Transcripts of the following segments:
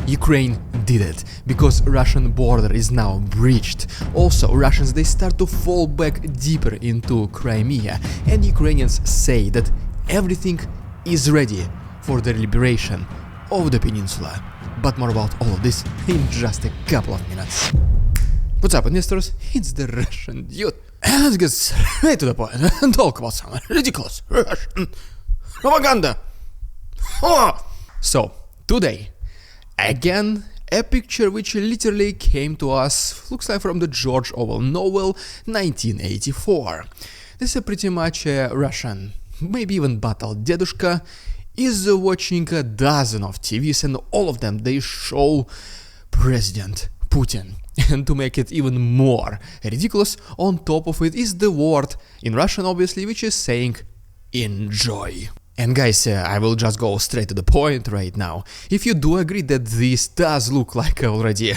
Ukraine did it, because Russian border is now breached. Also, Russians, they start to fall back deeper into Crimea, and Ukrainians say that everything is ready for the liberation of the peninsula. But more about all of this in just a couple of minutes. What's up, investors? It's the Russian dude. And let's get straight to the point and talk about some ridiculous Russian propaganda. So, today, again, a picture which literally came to us, looks like from the George Orwell novel 1984. This is pretty much a Russian, maybe even battle dedushka, is watching a dozen of TVs, and all of them they show President Putin. And to make it even more ridiculous, on top of it is the word in Russian, obviously, which is saying enjoy. And guys, I will just go straight to the point right now. If you do agree that this does look like already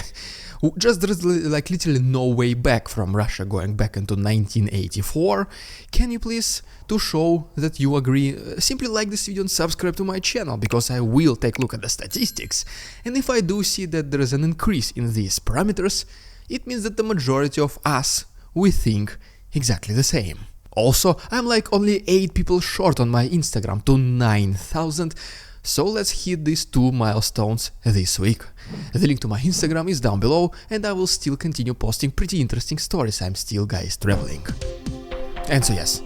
just there's like literally no way back from Russia going back into 1984, can you please, to show that you agree, simply like this video and subscribe to my channel, because I will take a look at the statistics, and if I do see that there is an increase in these parameters, it means that the majority of us, we think exactly the same. Also, I'm like only 8 people short on my Instagram to 9,000, so let's hit these 2 milestones this week. The link to my Instagram is down below, and I will still continue posting pretty interesting stories. I'm still, guys, traveling. And so yes,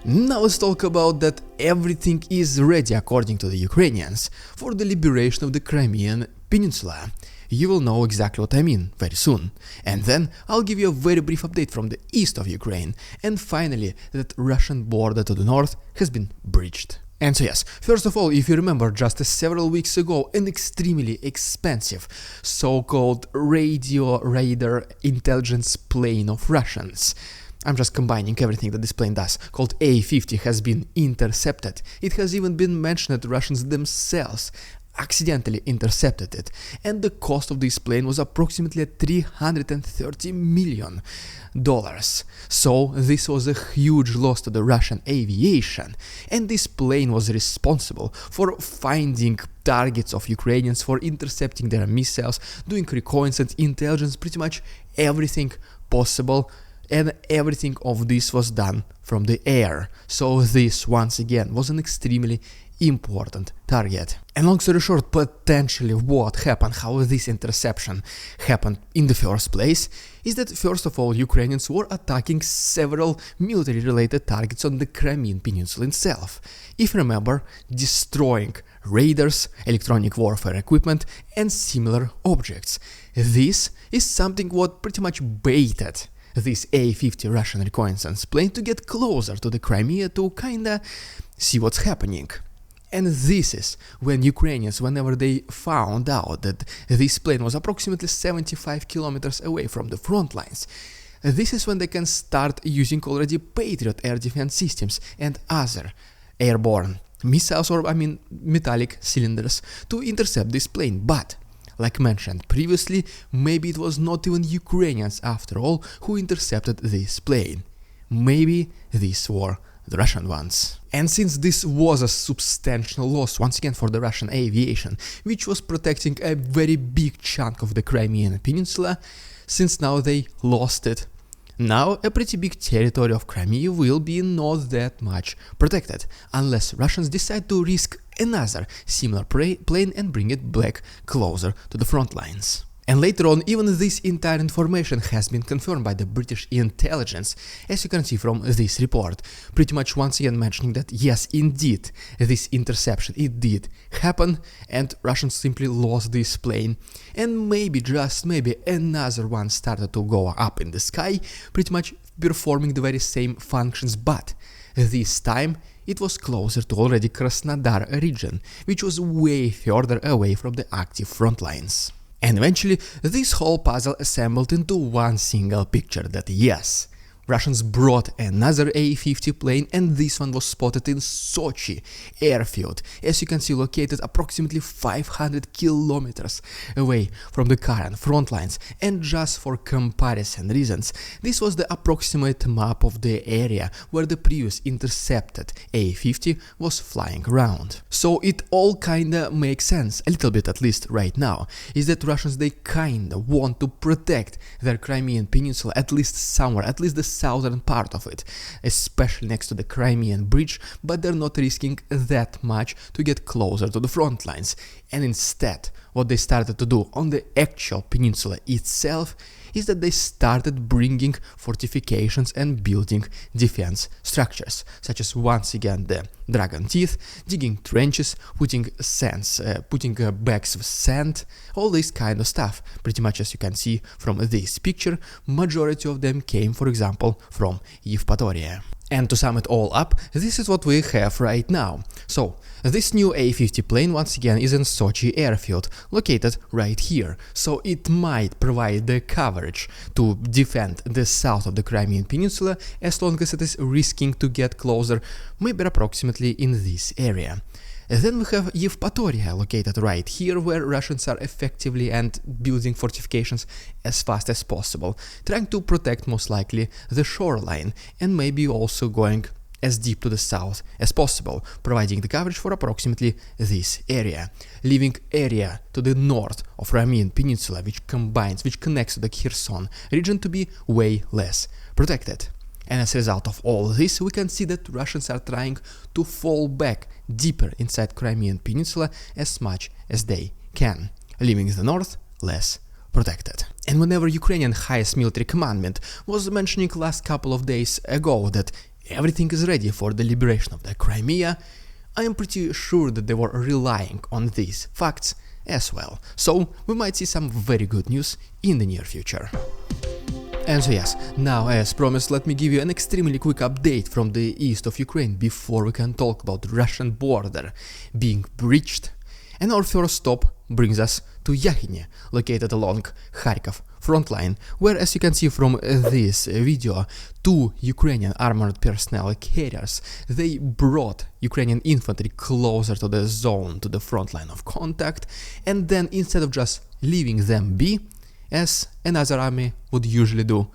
now let's talk about that everything is ready, according to the Ukrainians, for the liberation of the Crimean Peninsula. You will know exactly what I mean very soon. And then I'll give you a very brief update from the east of Ukraine, and finally that Russian border to the north has been breached. And so yes, first of all, if you remember, just several weeks ago, an extremely expensive so-called radio radar intelligence plane of Russians, I'm just combining everything that this plane does, called A-50, has been intercepted. It has even been mentioned that the Russians themselves accidentally intercepted it, and the cost of this plane was approximately $330 million. So this was a huge loss to the Russian aviation, and this plane was responsible for finding targets of Ukrainians, for intercepting their missiles, doing reconnaissance, intelligence, pretty much everything possible, and everything of this was done from the air. So this once again was an extremely important target. And long story short, potentially what happened, how this interception happened in the first place, is that first of all Ukrainians were attacking several military related targets on the Crimean Peninsula itself. If you remember, destroying radars, electronic warfare equipment and similar objects. This is something what pretty much baited this A-50 Russian reconnaissance plane to get closer to the Crimea to kinda see what's happening. And this is when Ukrainians, whenever they found out that this plane was approximately 75 kilometers away from the front lines, this is when they can start using already Patriot air defense systems and other airborne missiles, or metallic cylinders, to intercept this plane. But like mentioned previously, maybe it was not even Ukrainians after all who intercepted this plane. Maybe these were the Russian ones. And since this was a substantial loss once again for the Russian aviation, which was protecting a very big chunk of the Crimean Peninsula, since now they lost it, now a pretty big territory of Crimea will be not that much protected, unless Russians decide to risk another similar plane and bring it back closer to the front lines. And later on, even this entire information has been confirmed by the British intelligence, as you can see from this report, pretty much once again mentioning that yes, indeed, this interception, it did happen, and Russians simply lost this plane, and maybe, just maybe, another one started to go up in the sky, pretty much performing the very same functions, but this time it was closer to already Krasnodar region, which was way further away from the active front lines. And eventually, this whole puzzle assembled into one single picture that yes, Russians brought another A-50 plane, and this one was spotted in Sochi airfield, as you can see, located approximately 500 kilometers away from the current front lines. And just for comparison reasons, this was the approximate map of the area where the previous intercepted A-50 was flying around. So it all kinda makes sense, a little bit at least right now, is that Russians, they kinda want to protect their Crimean Peninsula, at least somewhere, at least the southern part of it, especially next to the Crimean Bridge, but they're not risking that much to get closer to the front lines. And instead, what they started to do on the actual peninsula itself is that they started bringing fortifications and building defense structures, such as once again the dragon teeth, digging trenches, putting bags of sand, all this kind of stuff. Pretty much as you can see from this picture, majority of them came, for example, from Yevpatoria. And to sum it all up, this is what we have right now. So, this new A-50 plane once again is in Sochi airfield, located right here, so it might provide the coverage to defend the south of the Crimean Peninsula as long as it is risking to get closer, maybe approximately in this area. Then we have Yevpatoria, located right here, where Russians are effectively and building fortifications as fast as possible, trying to protect most likely the shoreline, and maybe also going as deep to the south as possible, providing the coverage for approximately this area, leaving area to the north of Crimean Peninsula, which connects to the Kherson region, to be way less protected. And as a result of all this, we can see that Russians are trying to fall back deeper inside Crimean Peninsula as much as they can, leaving the north less protected. And whenever Ukrainian highest military commandment was mentioning last couple of days ago that everything is ready for the liberation of the Crimea, I am pretty sure that they were relying on these facts as well. So we might see some very good news in the near future. And so yes, now as promised, let me give you an extremely quick update from the east of Ukraine before we can talk about the Russian border being breached. And our first stop brings us to Yakhinya, located along Kharkov front line, where, as you can see from this video, 2 Ukrainian armored personnel carriers, they brought Ukrainian infantry closer to the zone, to the front line of contact, and then instead of just leaving them be, as another army would usually do,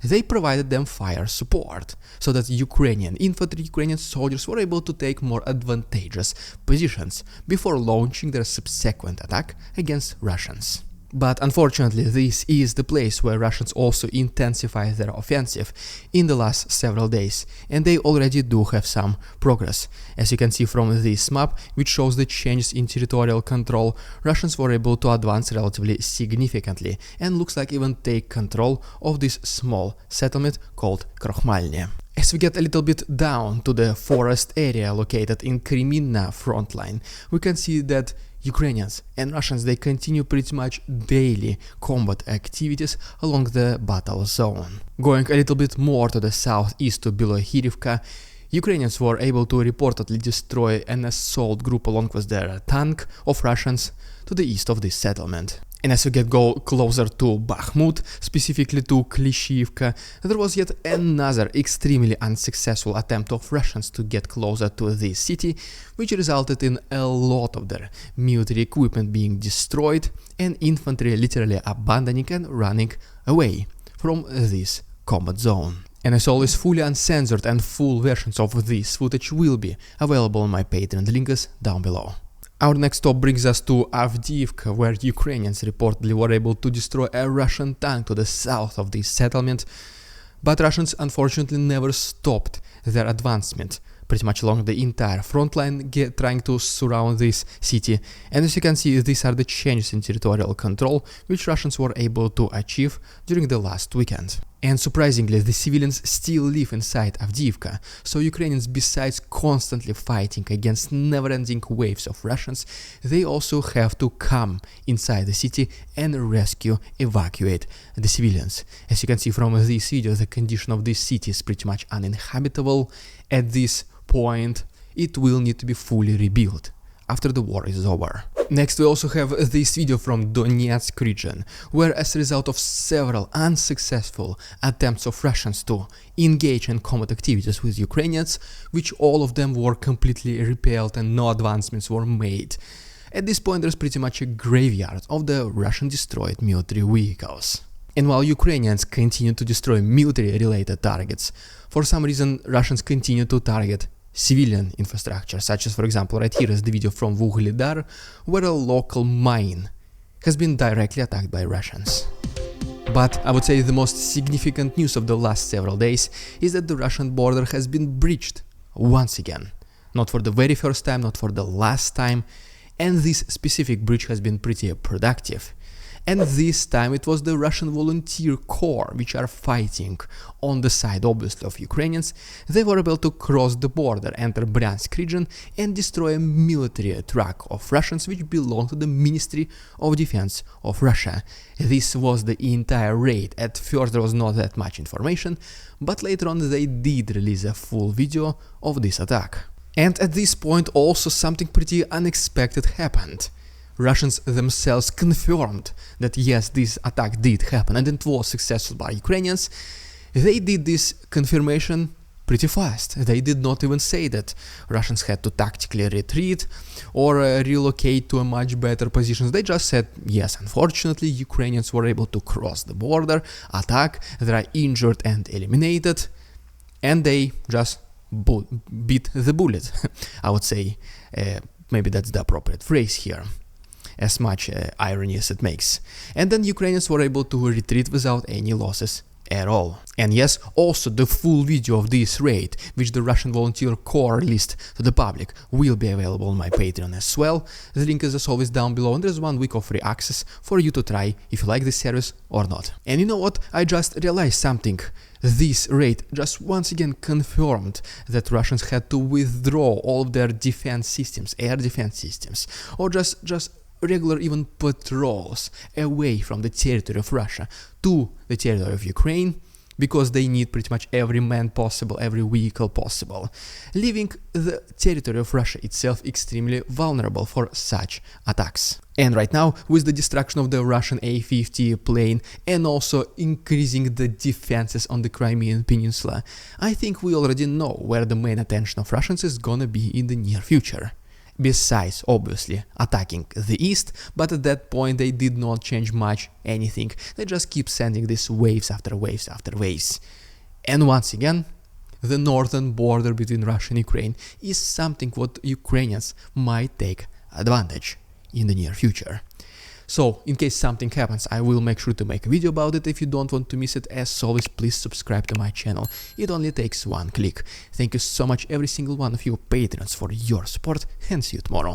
they provided them fire support, so that Ukrainian infantry, Ukrainian soldiers were able to take more advantageous positions before launching their subsequent attack against Russians. But unfortunately, this is the place where Russians also intensified their offensive in the last several days, and they already do have some progress. As you can see from this map, which shows the changes in territorial control, Russians were able to advance relatively significantly, and looks like even take control of this small settlement called Krokhmalny. As we get a little bit down to the forest area located in Crimea front line, we can see that Ukrainians and Russians, they continue pretty much daily combat activities along the battle zone. Going a little bit more to the southeast to Avdiivka, Ukrainians were able to reportedly destroy an assault group along with their tank of Russians to the east of this settlement. And as we go closer to Bakhmut, specifically to Klishivka, there was yet another extremely unsuccessful attempt of Russians to get closer to this city, which resulted in a lot of their military equipment being destroyed and infantry literally abandoning and running away from this combat zone. And as always, fully uncensored and full versions of this footage will be available on my Patreon, the link is down below. Our next stop brings us to Avdiivka, where Ukrainians reportedly were able to destroy a Russian tank to the south of this settlement, but Russians unfortunately never stopped their advancement pretty much along the entire front line, trying to surround this city. And as you can see, these are the changes in territorial control which Russians were able to achieve during the last weekend. And surprisingly, the civilians still live inside Avdiivka, so Ukrainians, besides constantly fighting against never-ending waves of Russians, they also have to come inside the city and evacuate the civilians. As you can see from this video, the condition of this city is pretty much uninhabitable. At this point, it will need to be fully rebuilt after the war is over. Next we also have this video from Donetsk region, where as a result of several unsuccessful attempts of Russians to engage in combat activities with Ukrainians, which all of them were completely repelled and no advancements were made. At this point there's pretty much a graveyard of the Russian destroyed military vehicles. And while Ukrainians continue to destroy military-related targets, for some reason Russians continue to target civilian infrastructure, such as, for example, right here is the video from Vuhledar, where a local mine has been directly attacked by Russians. But I would say the most significant news of the last several days is that the Russian border has been breached once again. Not for the very first time, not for the last time, and this specific breach has been pretty productive. And this time it was the Russian volunteer corps which are fighting on the side, obviously, of Ukrainians. They were able to cross the border, enter Bryansk region and destroy a military truck of Russians which belonged to the Ministry of Defense of Russia. This was the entire raid. At first there was not that much information, but later on they did release a full video of this attack. And at this point also something pretty unexpected happened. Russians themselves confirmed that yes, this attack did happen and it was successful by Ukrainians. They did this confirmation pretty fast. They did not even say that Russians had to tactically retreat or relocate to a much better position. They just said, yes, unfortunately, Ukrainians were able to cross the border, attack, they are injured and eliminated, and they just beat the bullet. I would say maybe that's the appropriate phrase here, as much irony as it makes. And then Ukrainians were able to retreat without any losses at all. And yes, also the full video of this raid, which the Russian Volunteer Corps released to the public, will be available on my Patreon as well. The link is as always down below, and there's 1 week of free access for you to try if you like this service or not. And you know what? I just realized something. This raid just once again confirmed that Russians had to withdraw all of their defense systems, air defense systems, or just regular even patrols away from the territory of Russia to the territory of Ukraine, because they need pretty much every man possible, every vehicle possible, leaving the territory of Russia itself extremely vulnerable for such attacks. And right now, with the destruction of the Russian A-50 plane and also increasing the defenses on the Crimean Peninsula, I think we already know where the main attention of Russians is gonna be in the near future. Besides, obviously, attacking the east, but at that point they did not change much anything. They just keep sending these waves after waves after waves. And once again, the northern border between Russia and Ukraine is something what Ukrainians might take advantage in the near future. So, in case something happens, I will make sure to make a video about it. If you don't want to miss it, as always, please subscribe to my channel. It only takes 1 click. Thank you so much, every single one of you patrons, for your support, and see you tomorrow.